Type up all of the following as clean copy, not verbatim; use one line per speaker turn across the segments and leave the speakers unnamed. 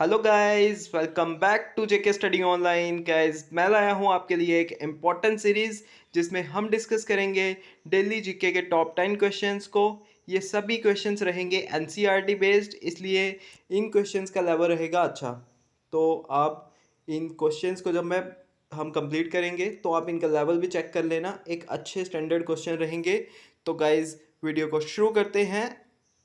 Hello guys, welcome back to JK study online. Guys, मैं लाया हूँ आपके लिए एक इम्पॉर्टेंट सीरीज़ जिसमें हम डिस्कस करेंगे डेली जीके के टॉप 10 क्वेश्चंस को। ये सभी क्वेश्चंस रहेंगे एनसीईआरटी बेस्ड, इसलिए इन क्वेश्चंस का लेवल रहेगा अच्छा। तो आप इन क्वेश्चंस को जब मैं हम कंप्लीट करेंगे तो आप इनका लेवल भी चेक कर लेना, एक अच्छे स्टैंडर्ड क्वेश्चन रहेंगे। तो गाइस, वीडियो को शुरू करते हैं।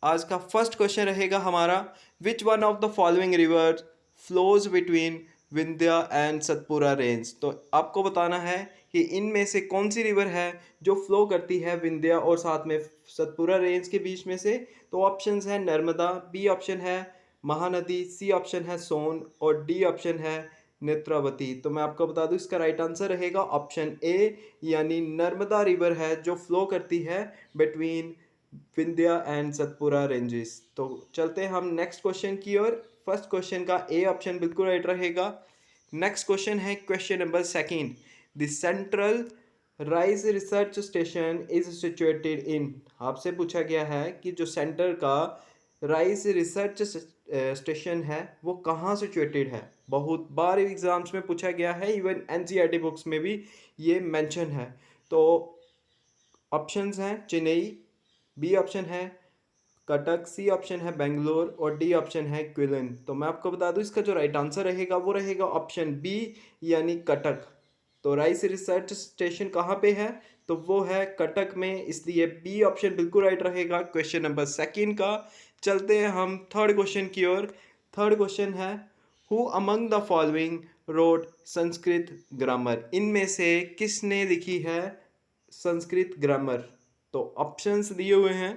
आज का फर्स्ट क्वेश्चन रहेगा हमारा, which one of the following river flows between Vindhya and Satpura range. तो आपको बताना है कि इनमें से कौन सी रिवर है जो फ्लो करती है विंध्या और साथ में सतपुरा रेंज के बीच में से। तो ऑप्शंस है नर्मदा, बी ऑप्शन है महानदी, सी ऑप्शन है सोन और डी ऑप्शन है नेत्रावती। तो मैं आपको बता दूं, इसका राइट आंसर रहेगा ऑप्शन ए, यानी नर्मदा रिवर है जो फ्लो करती है between Vindhya and Satpura ranges. तो चलते हैं हम नेक्स्ट क्वेश्चन की ओर। फर्स्ट क्वेश्चन का ए ऑप्शन बिल्कुल राइट रहेगा। नेक्स्ट क्वेश्चन है question number second, the central rice research station is situated in. आपसे पूछा गया है कि जो सेंटर का राइस रिसर्च स्टेशन है वो कहाँ सिचुएटेड है। बहुत बार एग्जाम्स में पूछा गया है, इवन एनसीईआरटी बुक्स में भी ये मेंशन है। तो ऑप्शंस हैं चेन्नई, बी ऑप्शन है कटक, सी ऑप्शन है बेंगलोर और डी ऑप्शन है क्विलन। तो मैं आपको बता दूं, इसका जो राइट आंसर रहेगा वो रहेगा ऑप्शन बी, यानी कटक। तो राइस रिसर्च स्टेशन कहाँ पे है, तो वो है कटक में, इसलिए बी ऑप्शन बिल्कुल राइट रहेगा क्वेश्चन नंबर सेकंड का। चलते हैं हम थर्ड क्वेश्चन की ओर। थर्ड क्वेश्चन है, who among the following wrote Sanskrit grammar. इनमें से किसने लिखी है संस्कृत ग्रामर। तो ऑप्शंस दिए हुए हैं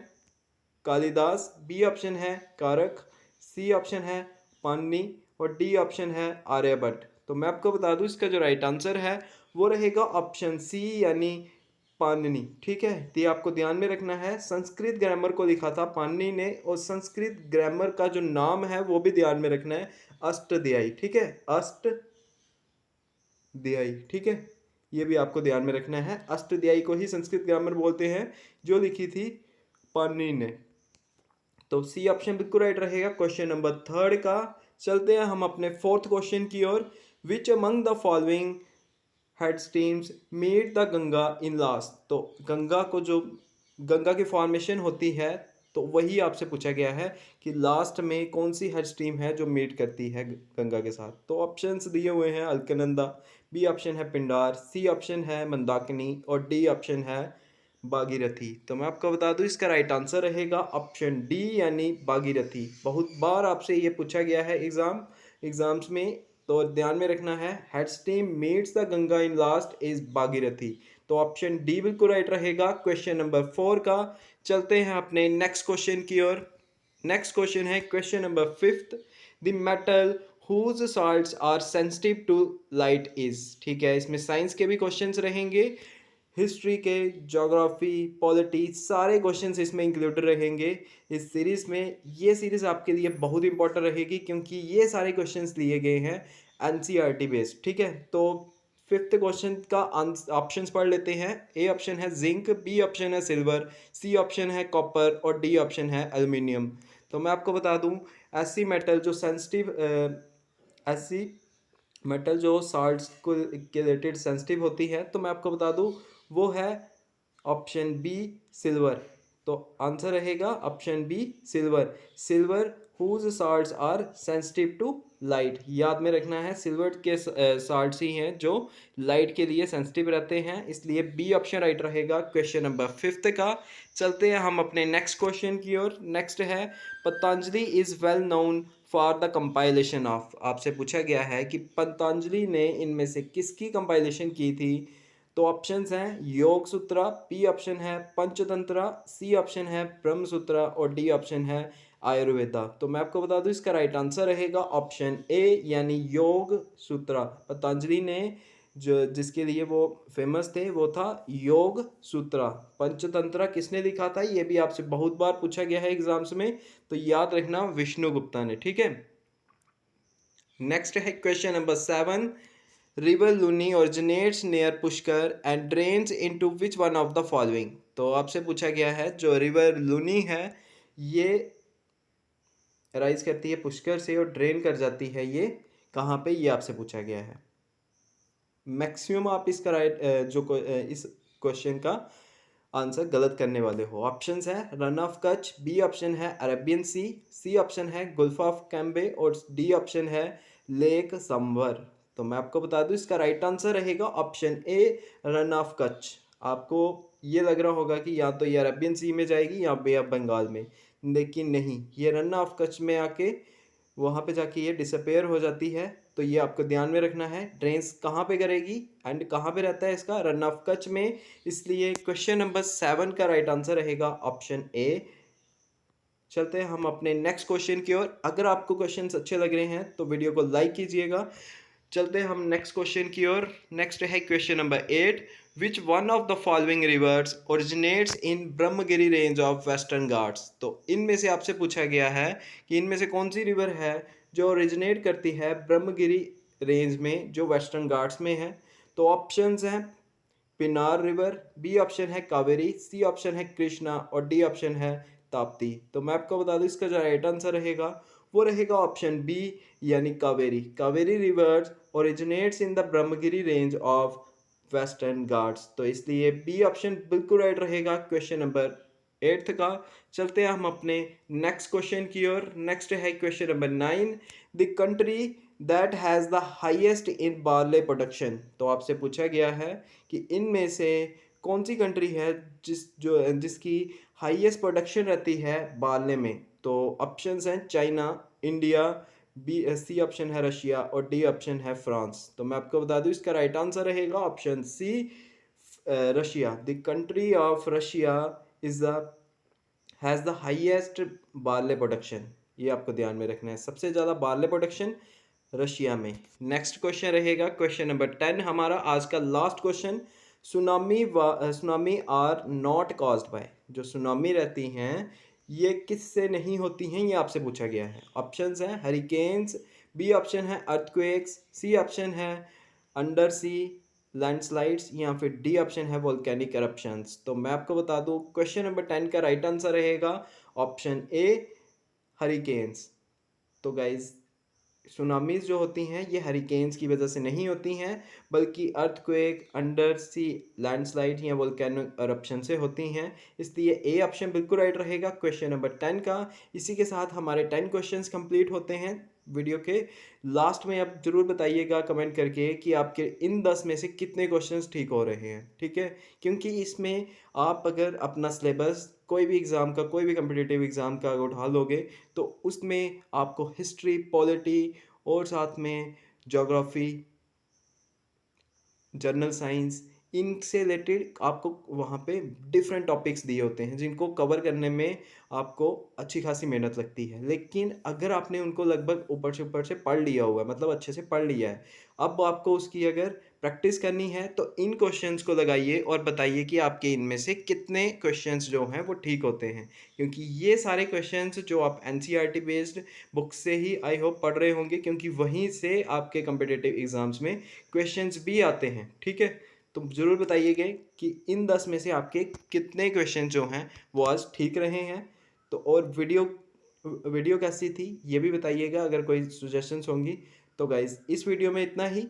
कालिदास, बी ऑप्शन है कारक, सी ऑप्शन है पाणिनि और डी ऑप्शन है आर्यभट्ट। तो मैं आपको बता दूं, इसका जो राइट आंसर है वो रहेगा ऑप्शन सी, यानी पाणिनि। ठीक है, तो ये आपको ध्यान में रखना है। संस्कृत ग्रामर को लिखा था पाणिनि ने, और संस्कृत ग्रामर का जो नाम है वो भी ध्यान में रखना है, अष्टध्यायी। ठीक है, अष्टध्यायी। ठीक है, ये भी आपको ध्यान में रखना है, अष्टध्यायी को ही संस्कृत ग्रामर बोलते हैं, जो लिखी थी पाणिनि ने। तो सी ऑप्शन बिल्कुल राइट रहेगा क्वेश्चन नंबर थर्ड का। चलते हैं हम अपने फोर्थ क्वेश्चन की ओर। Which among the following head streams meet the Ganga in last. तो गंगा को जो गंगा की फॉर्मेशन होती है, तो वही आपसे पूछा गया है कि लास्ट में कौन सी हेड स्ट्रीम है जो मीट करती है गंगा के साथ। तो ऑप्शंस दिए हुए हैं अलकनंदा, बी ऑप्शन है पिंडार, सी ऑप्शन है मंदाकिनी और डी ऑप्शन है भागीरथी। तो मैं आपको बता दूं, इसका राइट आंसर रहेगा ऑप्शन डी, यानी भागीरथी। बहुत बार आपसे ये पूछा गया है एग्जाम्स में, तो ध्यान में रखना है, head stream meets the Ganga in last is Bhagirathi. तो ऑप्शन डी बिल्कुल राइट रहेगा क्वेश्चन नंबर फोर का। चलते हैं अपने नेक्स्ट क्वेश्चन की ओर। नेक्स्ट क्वेश्चन है question number fifth, the metal whose salts are sensitive to light is. ठीक है, इसमें साइंस के भी क्वेश्चंस रहेंगे, हिस्ट्री के, ज्योग्राफी, पॉलिटी, सारे क्वेश्चंस इसमें इंक्लूडेड रहेंगे इस सीरीज़ में। ये सीरीज़ आपके लिए बहुत इंपॉर्टेंट रहेगी क्योंकि ये सारे क्वेश्चंस लिए गए हैं एनसीईआरटी बेस्ड। ठीक है, तो फिफ्थ क्वेश्चन का ऑप्शंस पढ़ लेते हैं। ए ऑप्शन है जिंक, बी ऑप्शन है सिल्वर, सी ऑप्शन है कॉपर और डी ऑप्शन है एल्युमिनियम। तो मैं आपको बता दूं, ऐसी मेटल जो सेंसिटिव ऐसी मेटल जो साल्ट्स को के रिलेटेड सेंसिटिव होती है, तो मैं आपको बता दूं वो है ऑप्शन बी सिल्वर। तो आंसर रहेगा option B silver. Silver whose salts are sensitive to light. याद में रखना है, सिल्वर के साल्ट्स ही हैं जो लाइट के लिए सेंसिटिव रहते हैं, इसलिए बी ऑप्शन राइट रहेगा क्वेश्चन नंबर फिफ्थ का। चलते हैं हम अपने नेक्स्ट क्वेश्चन की ओर। नेक्स्ट है, Patanjali is well known for the compilation of. आपसे पूछा गया है कि पतंजलि ने इनमें से किसकी कंपाइलेशन की थी। तो ऑप्शंस हैं योग सूत्रा, बी ऑप्शन है पंचतंत्रा, सी ऑप्शन है ब्रह्म सूत्रा और डी ऑप्शन है आयुर्वेदा। तो मैं आपको बता दूं, इसका राइट आंसर रहेगा ऑप्शन ए, यानी योग सूत्रा। पतंजलि ने जो जिसके लिए वो फेमस थे वो था योग सूत्रा। पंचतंत्रा किसने लिखा था, ये भी आपसे बहुत बार पूछा गया है एग्जाम्स में, तो याद रखना विष्णु गुप्ता ने। ठीक है, नेक्स्ट है question number seven, river Luni originates near Pushkar and drains into which one of the following. तो आपसे पूछा गया है जो रिवर लुनी है, ये राइज करती है पुष्कर से और ड्रेन कर जाती है ये कहाँ पे, ये आपसे पूछा गया है। मैक्सिमम आप इसका इस क्वेश्चन का आंसर गलत करने वाले हो। ऑप्शंस है run of Kutch, B option है अरेबियन सी ऑप्शन है गुल्फ ऑफ कैम्बे और डी ऑप्शन है लेक समवर। तो मैं आपको बता दूं इसका राइट आंसर रहेगा option A run of Kutch. आपको ये लग रहा होगा कि या तो ये अरेबियन सी में जाएगी या बे ऑफ बंगाल में, लेकिन नहीं, ये रन ऑफ कच्छ में आके वहाँ पे जाके ये डिसअपेयर हो जाती है। तो ये आपको ध्यान में रखना है, ड्रेन्स कहाँ पे करेगी एंड कहाँ पे रहता है इसका, रन ऑफ कच्छ में। इसलिए क्वेश्चन नंबर 7 का राइट आंसर रहेगा ऑप्शन ए। चलते हैं हम अपने नेक्स्ट क्वेश्चन की ओर। अगर आपको क्वेश्चंस अच्छे लग रहे हैं तो वीडियो को लाइक कीजिएगा। चलते हैं हम नेक्स्ट क्वेश्चन की ओर। नेक्स्ट है question number 8, which one of the following rivers originates in Brahmagiri range of western Ghats. तो इनमें से आपसे पूछा गया है कि इनमें से कौन सी रिवर है जो ओरिजिनेट करती है ब्रह्मगिरी रेंज में जो वेस्टर्न घाट्स में है। तो ऑप्शंस हैं पिनार रिवर, बी ऑप्शन है कावेरी, सी ऑप्शन है कृष्णा और डी ऑप्शन है ताप्ती। तो मैं आपको बता दूं इसका जो राइट आंसर रहेगा वो रहेगा ऑप्शन बी यानी Kaveri. Kaveri reverse originates in the Brahmagiri range of western Ghats. तो इसलिए बी ऑप्शन बिल्कुल राइट रहेगा क्वेश्चन नंबर 8 का। चलते हैं हम अपने नेक्स्ट क्वेश्चन की ओर। नेक्स्ट है question number 9, the country that has the highest in barley production. तो आपसे पूछा गया है कि इनमें से कौन सी कंट्री है जिसकी हाईएस्ट प्रोडक्शन रहती है बार्ले में। तो ऑप्शंस हैं China, India, B C option है रशिया और डी ऑप्शन है फ्रांस। तो मैं आपको बता दूं इसका राइट आंसर रहेगा option C Russia. The country of Russia is the has the highest barley production. ये आपको ध्यान में रखना है, सबसे ज़्यादा बार्ले प्रोडक्शन रशिया में। नेक्स्ट क्वेश्चन रहेगा क्वेश्चन नंबर 10 हमारा आज का last question. Tsunami are not caused by. जो सुनामी रहती हैं ये किससे नहीं होती हैं, ये आपसे पूछा गया है। ऑप्शंस हैं हरिकेन्स, बी ऑप्शन है अर्थक्वेक्स, सी ऑप्शन है अंडर सी लैंडस्लाइड्स या फिर डी ऑप्शन है वोल्केनिक eruptions। तो मैं आपको बता दूं क्वेश्चन नंबर 10 का राइट आंसर रहेगा ऑप्शन ए हरिकेन्स। तो गाइज सुनामीज जो होती हैं ये हरिकेन्स की वजह से नहीं होती हैं, बल्कि अर्थक्वेक, अंडर सी लैंडस्लाइड या वोल्केनिक eruption से होती हैं। इसलिए ए ऑप्शन बिल्कुल राइट रहेगा क्वेश्चन नंबर 10 का। इसी के साथ हमारे 10 क्वेश्चंस कंप्लीट होते हैं। वीडियो के लास्ट में आप जरूर बताइएगा कमेंट करके कि आपके इन 10 में से कितने क्वेश्चंस ठीक हो रहे हैं, ठीक है। क्योंकि इसमें आप अगर अपना सिलेबस कोई भी एग्ज़ाम का, कोई भी कम्पिटिटिव एग्ज़ाम का अगर उठा लोगे तो उसमें आपको हिस्ट्री, पॉलिटी और साथ में ज्योग्राफी, जर्नल साइंस, इनसे रिलेटेड आपको वहाँ पे डिफरेंट टॉपिक्स दिए होते हैं जिनको कवर करने में आपको अच्छी खासी मेहनत लगती है। लेकिन अगर आपने उनको लगभग ऊपर से पढ़ लिया हुआ है, मतलब अच्छे से पढ़ लिया है, अब आपको उसकी अगर प्रैक्टिस करनी है तो इन क्वेश्चंस को लगाइए और बताइए कि आपके इनमें से कितने क्वेश्चंस जो हैं वो ठीक होते हैं। क्योंकि ये सारे क्वेश्चंस जो आप एनसीईआरटी बेस्ड बुक से ही आई होप पढ़ रहे होंगे, क्योंकि वहीं से आपके कम्पिटिटिव एग्ज़ाम्स में क्वेश्चंस भी आते हैं, ठीक है। तो ज़रूर बताइएगा कि इन 10 में से आपके कितने क्वेश्चन जो हैं वो आज ठीक रहे हैं। तो और वीडियो कैसी थी ये भी बताइएगा अगर कोई सजेशंस होंगी। तो गाइज़ इस वीडियो में इतना ही।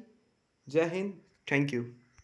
जय हिंद, थैंक यू।